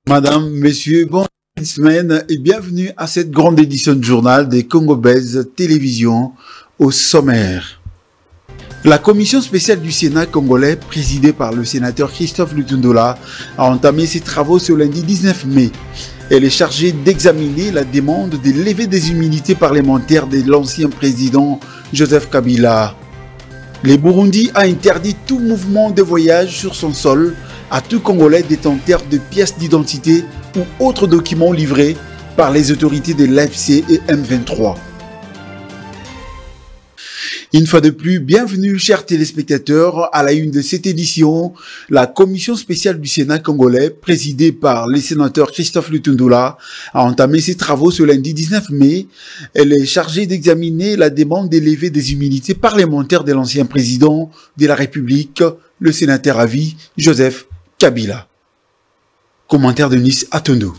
Madame, Messieurs, bonne semaine et bienvenue à cette grande édition du journal des Congolaises Télévision au sommaire. La commission spéciale du Sénat congolais, présidée par le sénateur Christophe Lutundola, a entamé ses travaux ce lundi 19 mai. Elle est chargée d'examiner la demande de levée des immunités parlementaires de l'ancien président Joseph Kabila. Le Burundi a interdit tout mouvement de voyage sur son sol à tout Congolais détenteur de pièces d'identité ou autres documents livrés par les autorités de l'AFC et M23. Une fois de plus, bienvenue chers téléspectateurs à la une de cette édition. La commission spéciale du Sénat congolais, présidée par le sénateur Christophe Lutundola, a entamé ses travaux ce lundi 19 mai. Elle est chargée d'examiner la demande d'élever des immunités parlementaires de l'ancien président de la République, le sénateur à vie Joseph Kabila. Commentaire de Nice Atondo.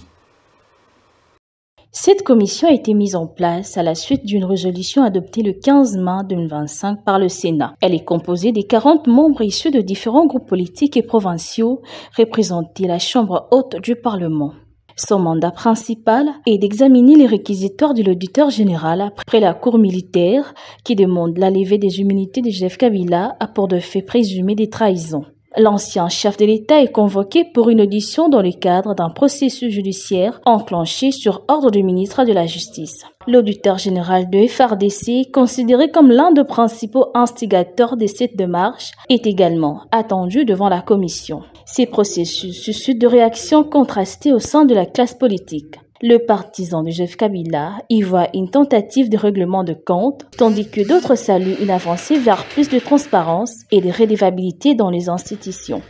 Cette commission a été mise en place à la suite d'une résolution adoptée le 15 mai 2025 par le Sénat. Elle est composée des 40 membres issus de différents groupes politiques et provinciaux représentés la Chambre haute du Parlement. Son mandat principal est d'examiner les réquisitoires de l'auditeur général après la Cour militaire qui demande la levée des immunités de Joseph Kabila pour de faits présumés de trahison. L'ancien chef de l'État est convoqué pour une audition dans le cadre d'un processus judiciaire enclenché sur ordre du ministre de la Justice. L'auditeur général de FARDC, considéré comme l'un des principaux instigateurs de cette démarche, est également attendu devant la commission. Ces processus suscitent de réactions contrastées au sein de la classe politique. Le partisan de Joseph Kabila y voit une tentative de règlement de compte, tandis que d'autres saluent une avancée vers plus de transparence et de redevabilité dans les institutions.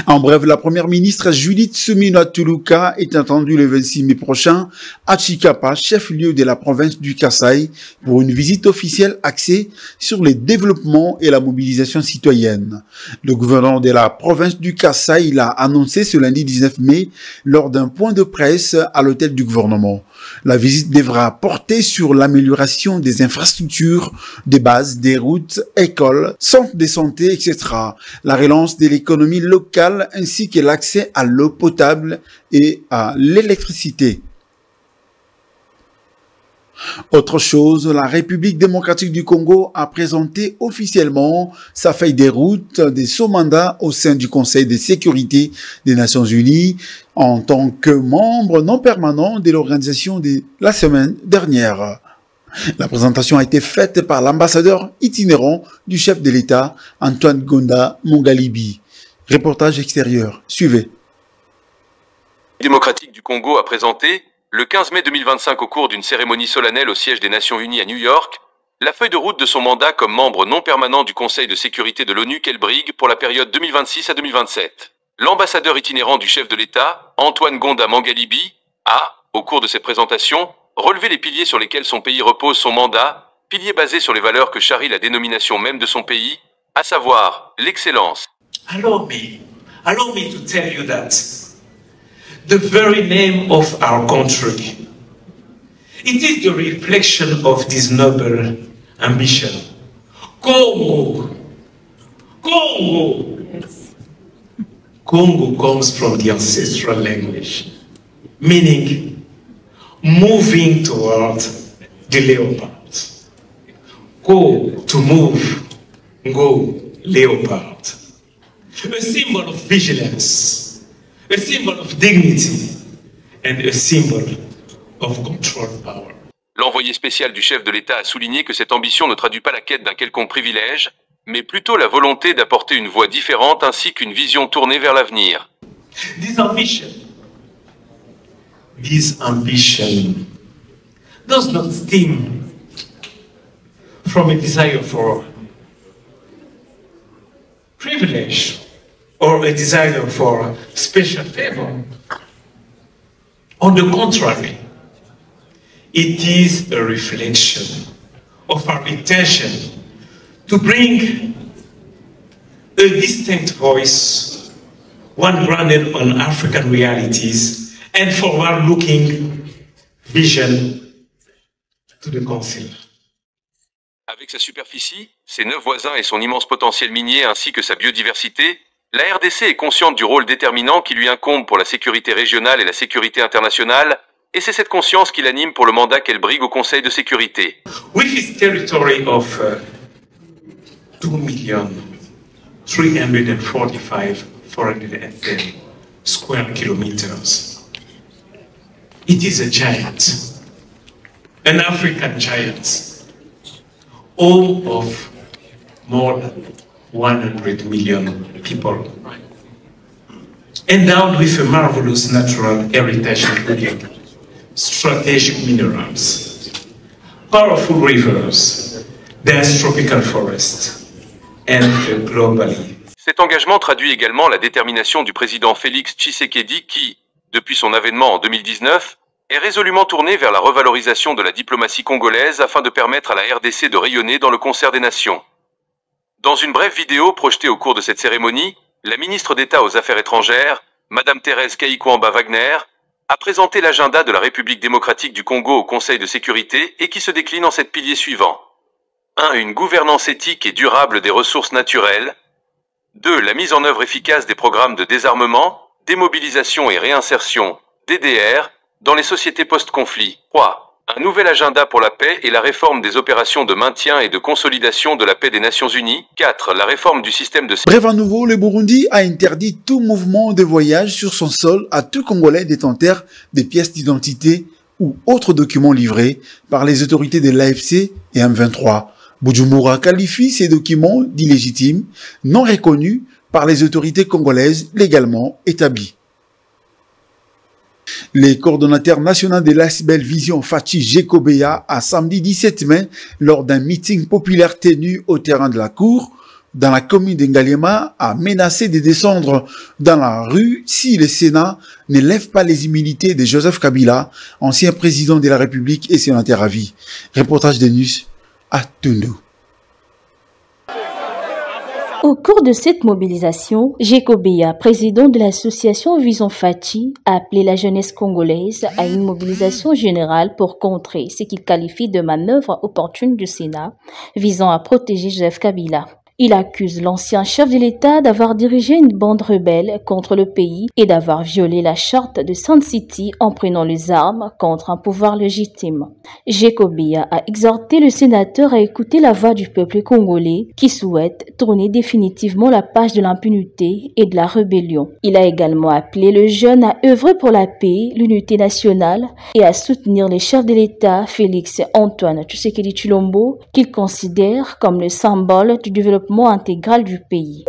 En bref, la première ministre Judith Suminwa Tuluka est attendue le 26 mai prochain à Chikapa, chef-lieu de la province du Kasaï, pour une visite officielle axée sur les développements et la mobilisation citoyenne. Le gouverneur de la province du Kasaï l'a annoncé ce lundi 19 mai lors d'un point de presse à l'hôtel du gouvernement. La visite devra porter sur l'amélioration des infrastructures, des bases, des routes, écoles, centres de santé, etc. La relance de l'économie locale ainsi que l'accès à l'eau potable et à l'électricité. Autre chose, la République démocratique du Congo a présenté officiellement sa feuille de route de son mandat au sein du Conseil de sécurité des Nations Unies en tant que membre non permanent de l'organisation de la semaine dernière. La présentation a été faite par l'ambassadeur itinérant du chef de l'État, Antoine Gonda Mongalibi. Reportage extérieur, suivez. Démocratique du Congo a présenté le 15 mai 2025, au cours d'une cérémonie solennelle au siège des Nations Unies à New York, la feuille de route de son mandat comme membre non permanent du Conseil de sécurité de l'ONU qu'elle brigue pour la période 2026 à 2027. L'ambassadeur itinérant du chef de l'État, Antoine Gonda Mongalibi, a, au cours de ses présentations, relevé les piliers sur lesquels son pays repose son mandat, piliers basés sur les valeurs que charrie la dénomination même de son pays, à savoir l'excellence. Allow me to tell you that the very name of our country, it is the reflection of this noble ambition. Congo. Congo. Yes. Congo comes from the ancestral language, meaning moving toward the leopard. Go, to move. Go, leopard. A symbol of vigilance, a symbol of dignity, and a symbol of control power. L'envoyé spécial du chef de l'État a souligné que cette ambition ne traduit pas la quête d'un quelconque privilège, mais plutôt la volonté d'apporter une voie différente ainsi qu'une vision tournée vers l'avenir. This ambition does not stem from a desire for privilege or a desire for special favor. On the contrary, it is a reflection of our intention to bring a distinct voice, one grounded on African realities and forward-looking vision to the Council. Avec sa superficie, ses 9 voisins et son immense potentiel minier ainsi que sa biodiversité, La RDC est consciente du rôle déterminant qui lui incombe pour la sécurité régionale et la sécurité internationale, et c'est cette conscience qui l'anime pour le mandat qu'elle brigue au Conseil de sécurité. With its territory of 2,345,410 square kilometers, it is a giant, an African giant, home of more than 100 million people, endowed with a marvelous natural heritage including strategic minerals, powerful rivers, dense tropical forests, and globally. Cet engagement traduit également la détermination du président Félix Tshisekedi qui, depuis son avènement en 2019, est résolument tourné vers la revalorisation de la diplomatie congolaise afin de permettre à la RDC de rayonner dans le concert des nations. Dans une brève vidéo projetée au cours de cette cérémonie, la ministre d'État aux Affaires étrangères, Madame Thérèse Kayikwamba-Wagner, a présenté l'agenda de la République démocratique du Congo au Conseil de sécurité et qui se décline en 7 piliers suivants. 1. Une gouvernance éthique et durable des ressources naturelles. 2. La mise en œuvre efficace des programmes de désarmement, démobilisation et réinsertion, DDR, dans les sociétés post-conflit. 3. Un nouvel agenda pour la paix et la réforme des opérations de maintien et de consolidation de la paix des Nations Unies. 4. La réforme du système de... Bref, à nouveau, le Burundi a interdit tout mouvement de voyage sur son sol à tout Congolais détenteur des pièces d'identité ou autres documents livrés par les autorités de l'AFC et M23. Bujumbura qualifie ces documents d'illégitimes, non reconnus par les autorités congolaises légalement établies. Le coordonnateur national de l'ASBEL Vision Fachi Jekobeya a samedi 17 mai, lors d'un meeting populaire tenu au terrain de la cour, dans la commune d'Engaliema, a menacé de descendre dans la rue si le Sénat ne lève pas les immunités de Joseph Kabila, ancien président de la République et sénateur à vie. Reportage de Nus à Tundu. Au cours de cette mobilisation, Jekobeya, président de l'association Vision Fachi, a appelé la jeunesse congolaise à une mobilisation générale pour contrer ce qu'il qualifie de manœuvre opportune du Sénat visant à protéger Joseph Kabila. Il accuse l'ancien chef de l'État d'avoir dirigé une bande rebelle contre le pays et d'avoir violé la charte de Sun City en prenant les armes contre un pouvoir légitime. Jekobeya a exhorté le sénateur à écouter la voix du peuple congolais qui souhaite tourner définitivement la page de l'impunité et de la rébellion. Il a également appelé le jeune à œuvrer pour la paix, l'unité nationale et à soutenir les chefs de l'État Félix Antoine Tshisekedi Tshilombo qu'il considère comme le symbole du développement intégral du pays.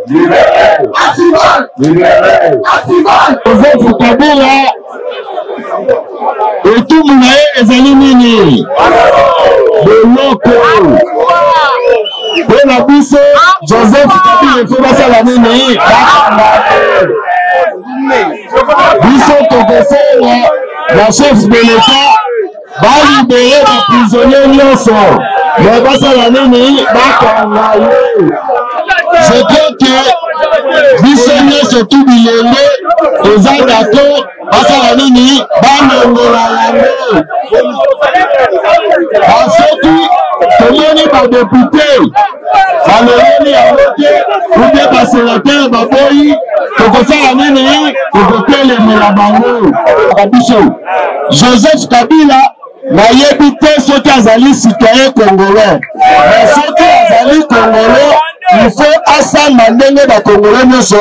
Joseph la chef de l'État va libérer les prisonniers nyonso. Mais je crois que Bissonné surtout bilenge aux d'accord basala nini banongola yango basoki tomoni badepute balongoli yango te oubien basénateur baboyi tokosala nini tokotelemela bango biso Joseph Kabila nayebi te soki azali citoyen congolais mais soki azali congolais il faut asamba ndenge ba congolais nyonso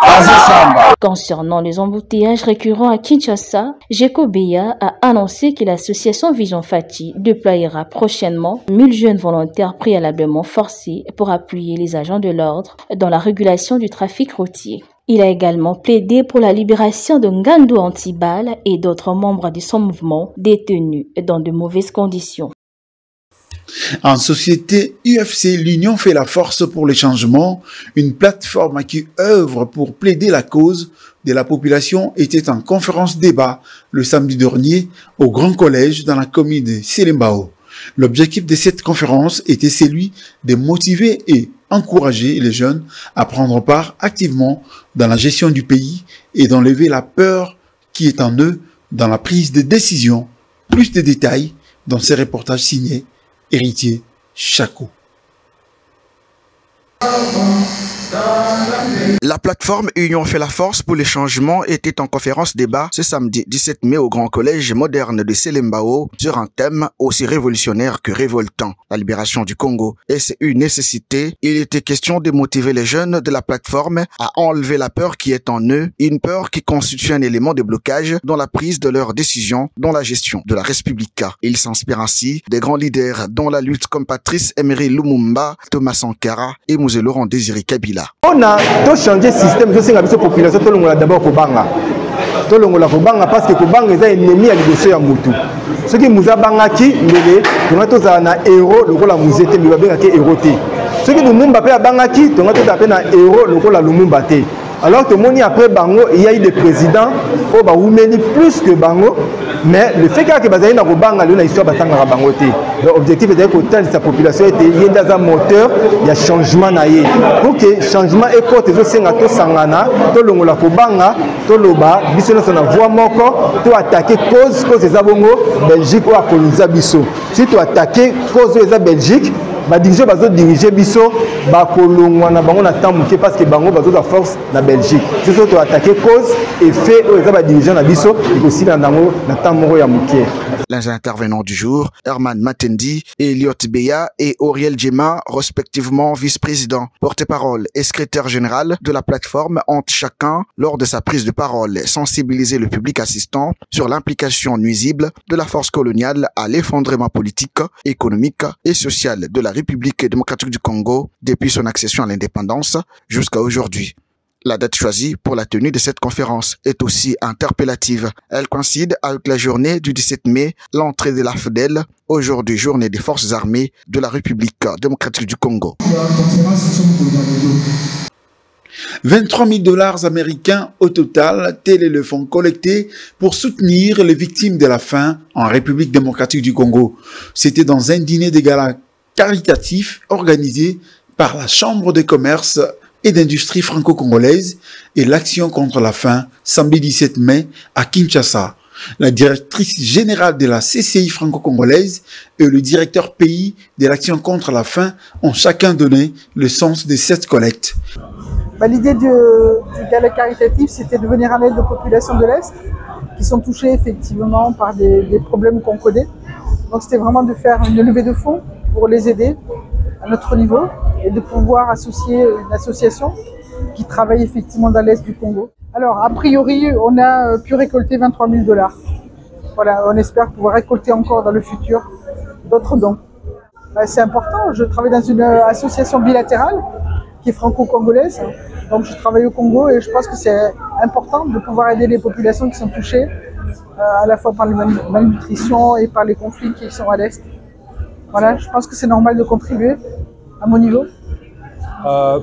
azosamba. Concernant les embouteillages récurrents à Kinshasa, Jekobeya a annoncé que l'association Vision Fachi déployera prochainement 1000 jeunes volontaires préalablement forcés pour appuyer les agents de l'ordre dans la régulation du trafic routier. Il a également plaidé pour la libération de Ngandu Antibal et d'autres membres de son mouvement détenus dans de mauvaises conditions. En société UFC, l'Union fait la force pour les changements. Une plateforme qui œuvre pour plaider la cause de la population était en conférence débat le samedi dernier au Grand Collège dans la commune de Selembao. L'objectif de cette conférence était celui de motiver et encourager les jeunes à prendre part activement dans la gestion du pays et d'enlever la peur qui est en eux dans la prise de décision. Plus de détails dans ces reportages signés Héritier Chako. La plateforme Union fait la force pour les changements était en conférence débat ce samedi 17 mai au Grand Collège moderne de Selembao sur un thème aussi révolutionnaire que révoltant, la libération du Congo. Et c'est une nécessité. Il était question de motiver les jeunes de la plateforme à enlever la peur qui est en eux, une peur qui constitue un élément de blocage dans la prise de leurs décisions, dans la gestion de la Respublica. Il s'inspire ainsi des grands leaders dans la lutte comme Patrice Emery Lumumba, Thomas Sankara et Mosé Laurent Désiré Kabila. On a tout changé le système, je sais que la population, tout le monde d'abord Kobanga. Tout le monde Kobanga parce que Kobanga est un ennemi à l'idée à Moutou. Ce qui nous a bangaki, nous avons un héros, le rôle à Mouzete, nous avons un héros. Ce qui nous a bangaki, nous avons un héros, le rôle à Lumumba. Alors que moni après Bango, il y a eu des présidents au Baoumeli plus que Bango, mais le fait que Bazaï n'a pas Banga, l'histoire batanga Bango. L'objectif est que sa population était dans un moteur, il y a changement naïe. Pour que changement est côté de Sengato Sangana, tout le monde la Kobanga, tout le bas, biso na voix moko, tout attaquer cause des Abongo, Belgique ou à coloniser biso. Si tu attaquer cause des Belgique, ba diriger bazo diriger biso ba kolongwa na bango na tamuke parce que bango bazo da force na Belgique. Si tu attaquer cause et fait aux ba diriger na biso et aussi na nango na tamoro ya muke. Les intervenants du jour, Herman Matendi, Eliot Beya et Auriel Djema, respectivement vice-président, porte-parole et secrétaire général de la plateforme, ont chacun, lors de sa prise de parole, sensibilisé le public assistant sur l'implication nuisible de la force coloniale à l'effondrement politique, économique et social de la République démocratique du Congo depuis son accession à l'indépendance jusqu'à aujourd'hui. La date choisie pour la tenue de cette conférence est aussi interpellative. Elle coïncide avec la journée du 17 mai, l'entrée de la FDL, aujourd'hui journée des forces armées de la République démocratique du Congo. 23 000 $ américains au total, tel est le fonds collecté pour soutenir les victimes de la faim en République démocratique du Congo. C'était dans un dîner de gala caritatif organisé par la Chambre de commerce et d'industrie franco-congolaise et l'Action contre la faim, samedi 17 mai à Kinshasa. La directrice générale de la CCI franco-congolaise et le directeur pays de l'Action contre la faim ont chacun donné le sens de cette collecte. L'idée du gala caritatif, c'était de venir en aide aux populations de l'Est qui sont touchées effectivement par des problèmes qu'on connaît. Donc c'était vraiment de faire une levée de fonds pour les aider à notre niveau et de pouvoir associer une association qui travaille effectivement dans l'Est du Congo. Alors, a priori, on a pu récolter 23 000 $. Voilà, on espère pouvoir récolter encore dans le futur d'autres dons. C'est important, je travaille dans une association bilatérale qui est franco-congolaise. Donc je travaille au Congo et je pense que c'est important de pouvoir aider les populations qui sont touchées à la fois par la malnutrition et par les conflits qui sont à l'Est. Voilà, je pense que c'est normal de contribuer à mon niveau.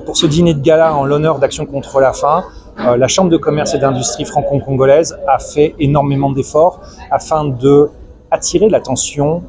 Pour ce dîner de gala en l'honneur d'Action contre la faim, la Chambre de commerce et d'industrie franco-congolaise a fait énormément d'efforts afin de attirer l'attention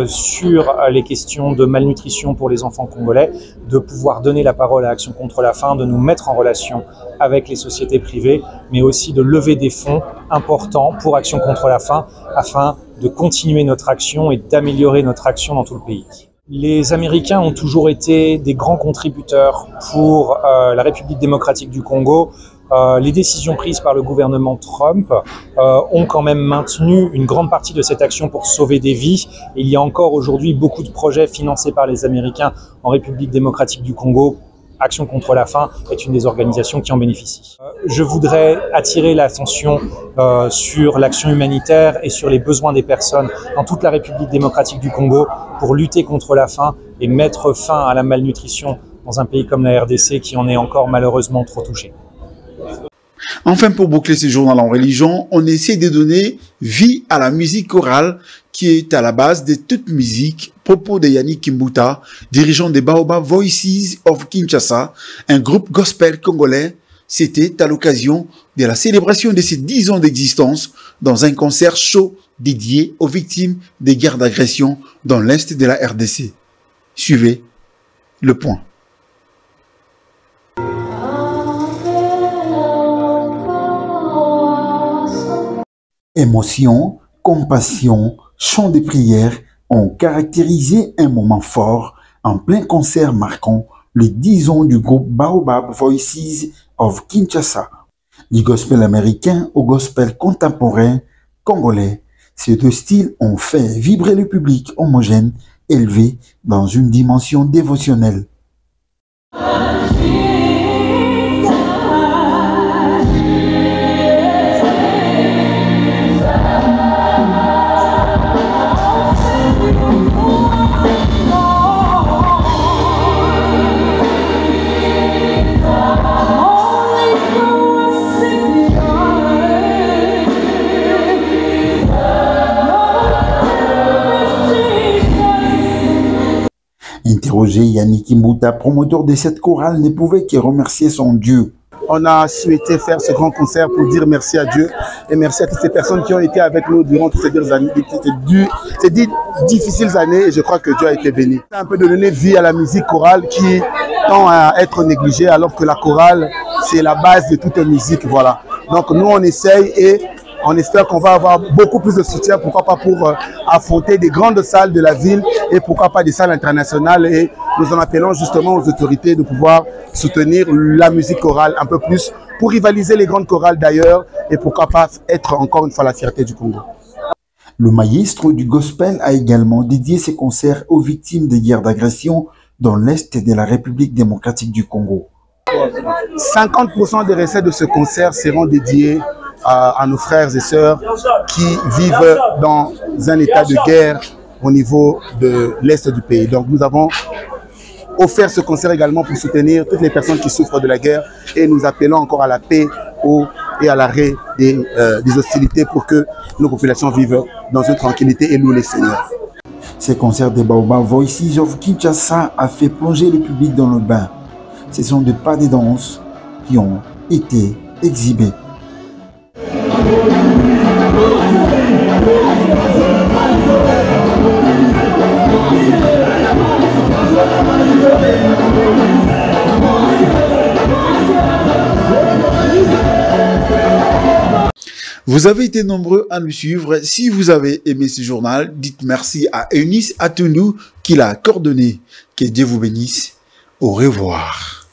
sur les questions de malnutrition pour les enfants congolais, de pouvoir donner la parole à Action contre la faim, de nous mettre en relation avec les sociétés privées, mais aussi de lever des fonds importants pour Action contre la faim afin de continuer notre action et d'améliorer notre action dans tout le pays. Les Américains ont toujours été des grands contributeurs pour la République démocratique du Congo. Les décisions prises par le gouvernement Trump ont quand même maintenu une grande partie de cette action pour sauver des vies. Et il y a encore aujourd'hui beaucoup de projets financés par les Américains en République démocratique du Congo. Action contre la faim est une des organisations qui en bénéficie. Je voudrais attirer l'attention sur l'action humanitaire et sur les besoins des personnes dans toute la République démocratique du Congo pour lutter contre la faim et mettre fin à la malnutrition dans un pays comme la RDC qui en est encore malheureusement trop touché. Enfin, pour boucler ce journal en religion, on essaie de donner vie à la musique chorale qui est à la base de toute musique. Propos de Yannick Kimbuta, dirigeant des Baobab Voices of Kinshasa, un groupe gospel congolais. C'était à l'occasion de la célébration de ses 10 ans d'existence dans un concert chaud dédié aux victimes des guerres d'agression dans l'Est de la RDC. Suivez le point. Émotion, compassion, chant de prière ont caractérisé un moment fort en plein concert marquant les 10 ans du groupe Baobab Voices of Kinshasa. Du gospel américain au gospel contemporain congolais, ces deux styles ont fait vibrer le public homogène, élevé dans une dimension dévotionnelle. Interrogé, Yannick Mbouta, promoteur de cette chorale, ne pouvait que remercier son Dieu. On a souhaité faire ce grand concert pour dire merci à Dieu et merci à toutes ces personnes qui ont été avec nous durant toutes ces difficiles années, et je crois que Dieu a été béni. C'est un peu de donner vie à la musique chorale qui tend à être négligée, alors que la chorale, c'est la base de toute musique. Voilà. Donc nous, on essaye et on espère qu'on va avoir beaucoup plus de soutien, pourquoi pas pour affronter des grandes salles de la ville et pourquoi pas des salles internationales. Et nous en appelons justement aux autorités de pouvoir soutenir la musique chorale un peu plus pour rivaliser les grandes chorales d'ailleurs et pourquoi pas être encore une fois la fierté du Congo. Le maestro du gospel a également dédié ses concerts aux victimes des guerres d'agression dans l'Est de la République démocratique du Congo. 50% des recettes de ce concert seront dédiés à nos frères et sœurs qui vivent dans un état de guerre au niveau de l'Est du pays. Donc nous avons offert ce concert également pour soutenir toutes les personnes qui souffrent de la guerre et nous appelons encore à la paix et à l'arrêt des hostilités pour que nos populations vivent dans une tranquillité et louent les seigneurs. Ces concerts de Baobab Voices of Kinshasa a fait plonger le public dans le bain. Ce sont des pas de danse qui ont été exhibés. Vous avez été nombreux à nous suivre. Si vous avez aimé ce journal, dites merci à Eunice Atunou qui l'a coordonné. Que Dieu vous bénisse. Au revoir.